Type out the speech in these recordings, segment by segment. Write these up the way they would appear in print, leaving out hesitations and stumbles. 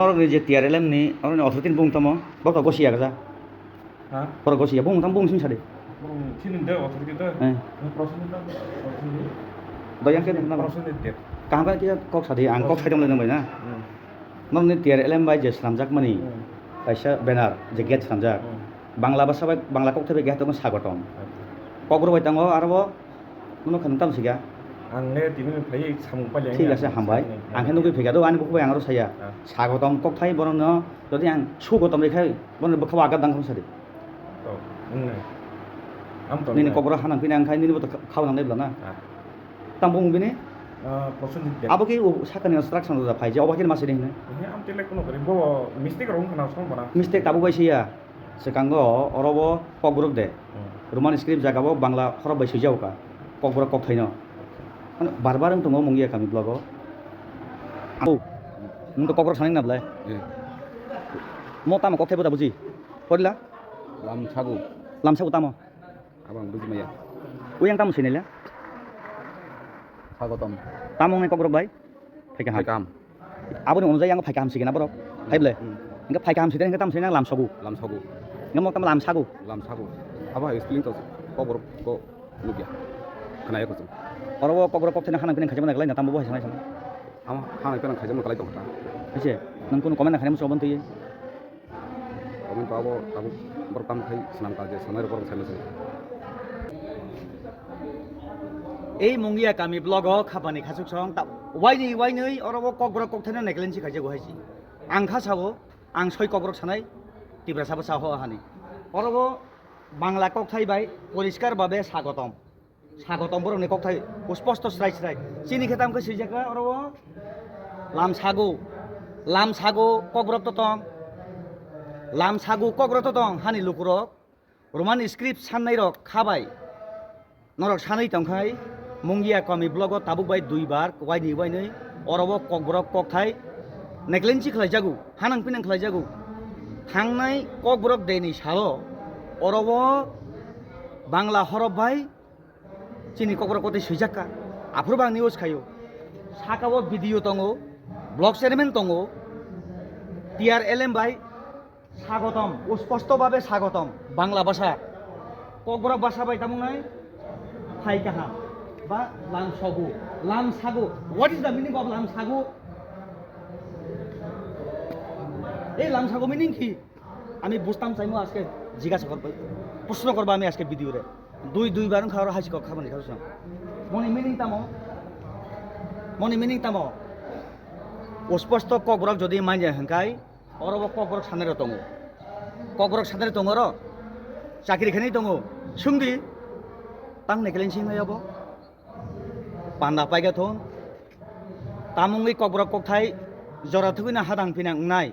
Orang ni jeti ada lem ni orang ni ototin bung tamo bakal gosi ya kaza orang gosi ya bung tam bung sini sade sini dah otot kita proses kita doyan kan nama proses itu kang ka kita kok sade ang kok sai dong le nang bai na nom ni tiar lem bai je slamjak mani kaisa banner je get slamjak bangla bahasa bai bangla kok thebe get tong sagotom kogro bai tango arbo nuno khan tam siga angge tini phai samung pa jeng ঠিক আছে হামবাই আংখে নগৈ ফেগাদো আনি বকবাই আঙারো সাইয়া স্বাগতম cock থাই বরন যদি আং সুগতম রেখাই বন বখাবা আগা দাং সারি to nne am to নিনি কবর হানাং পিনা আংখাই নিনি বত খাও নাং দেবলা না তাম বং বিনি proses itu আবো কি ও সাকানি ইনস্ট্রাকশন দা ফাই যে অবাকির মাসে দেহিনা ini am tilek kuno kari bo mistake rong kana som bana mistake তাবো বাইছিয়া সেকাঙ্গ অরব কগরক দে রোমান স্ক্রিপ্ট জাগাবো বাংলা খরব বাইছি যাওকা কগর কক থাইনো মানে বারবার ang tungo mongya kami blogo au nung kokro saning na blai mo tamo kok thebo ta buji podla lam sagu tamo abang buji maya uyang tamo sinela sagotom tamo ngai kokro bai phai kam aboni onjai yang phai kam sigena bro phai ble inga phai kam siden inga tam sinang lam sagu inga mo tam lam sagu aba explain to ko lubya kana ya ko orobo kokro kok thena hanang pinen khajama naglai na tambo hai sanai sanai ama hana pena khajam kalai to ta ase nang kono komen na khane mo sobon tuye komen to abo tabu bertam khai senam kaje samai ropor sai sai এই মঙ্গিয়া কামি blog খাপানি খাসুক song তা ওয়াইনি অরব কগ্র cock থেনা নেকলেন C খাইজে গহাইছি আং খাসাবো আং সই কগ্র সানাই টিব্রা সাবো সাহ হানি অরব Bangla cock থাইবাই পরিষ্কার ভাবে স্বাগতম বরং কক থাই স্পষ্ট স্রাই চিনি খেতাম কে সিজাকা অরব লাম সাগো কগ্রত তং লাম সাগু কগ্রত তং হানি লুকুরক রোমান স্ক্রিপ্ট সাননাই রক খাবাই নরক সাनै তংখাই মঙ্গিয়া কমি ব্লগ তাবুক বাই দুইবার ওয়াইনি অরব কগ্রক কক থাই নেকলেনচি খালাই জাগু হানাং পিনাং খালাই জাগু থাংনাই কগ্রক দেনি সালো অরব বাংলা হরব ভাই চিনি কগ্রক কতে সুইজাক্কা আফুরবাং নিউজ খাইও সাকাবো ভিডিও তঙ্গো ব্লগ সেরেমেন্ট তঙ্গো TRLM ভাই স্বাগতম স্পষ্টভাবে স্বাগতম বাংলা ভাষা কগ্রক ভাষা বাই তামুনাই ফাই কাহাম বা লাম সাগু what is the meaning of লাম সাগু এই লাম সাগু মিনিং কি আমি বুঝতাম চাইমো আজকে জিজ্ঞাসা করব প্রশ্ন করবো আমি আজকে ভিডিওরে দুইবার খাওয়ার হাসি খাবানি খাওয়া মনে মিনিং তামো স্পষ্ট কগ্রক যদি মাইনে হেঙ্কাই অরব কগ্রক সানের তঙ্গ র চাকরি খানি তঙ্গ সুংদি তাং নেকলেন সিং হইয়াবো পান্ডা পাইগা থন তামুঙ্গি কগ্রক কক থাই জরা থুই না হাদাং পিনাং নাই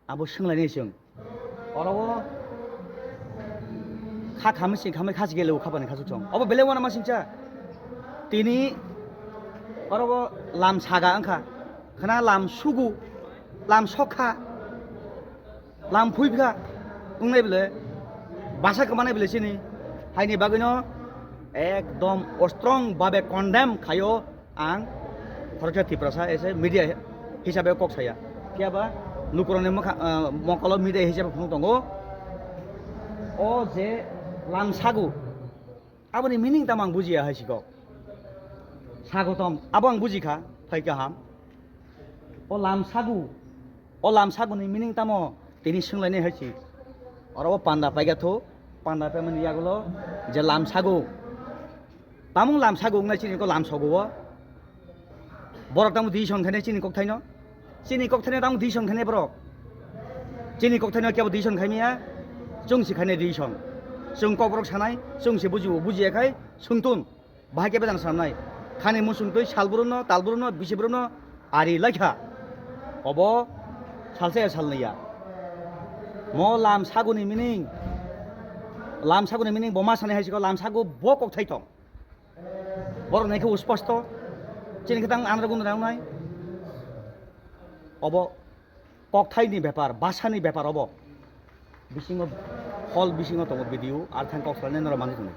আবো সোंलायनाय जों অরব খামে খাসি গেলেও খাবানি খাসু চং অব বেলে ওয়ানা মাসিংচা তিনি অরব লাম সাগা আংখা খানা লাম সুগু লাম সখা লাম ফুইফা উংনাই বলে ভাষা কমানাই বলে চিনি হাইনি বাগৈনো একদম স্ট্রং ভাবে কন্ডেম খাইও আং ভারতীয় ত্রিপুরা এসে মিডিয়া হিসাবে কক সাইয়া কিয়াবা নুকুরনে মকল মিডিয়া হিসাবে ফোন দङ ও যে লাম সাগু আবনি মিনিং তাম আং বুজিয়া হাইसिग স্বাগতম আবো আং বুজিখা ফাই গাहाम ও লাম সাগুনি মিনিং তাম তিনি सोंलायनाय হাইছি অরব পান্ডা পাইগাথো পান্ডা পেমনি ইয়াগুলো যে লাম সাগু তামুং লাম সাগু নাই চিনি লাম সাগু বরক তামু দি সংখানে চিনি কক থাইনো তামু দি সংখানে বরক চিনি কক থাইনো কেবো দি সংখাইমিয়া जों सिखायनाय di song जों कग्रक सानाय जों से बुजियाखै सोंतुन बाहाय केबे जान सामनाय खाने मुसुंतै सालबुरनो तालबुरनो बिसिबुरनो आरि लाइखा अब सालसे सालनैया म लाम सागुनि मिनिं बमा सानाय हाइसिको लाम सागु ब কক थाइथ बर नायखौ स्पष्ट चिनि खतां आनरा गुन रावनाय अब কক थाइनि ব্যাপার भाषानि ব্যাপার अब बिसिङाव हल बिसिङाव दङ भिडिअ आरो थां कक्सबारनि नरा मानसिखौ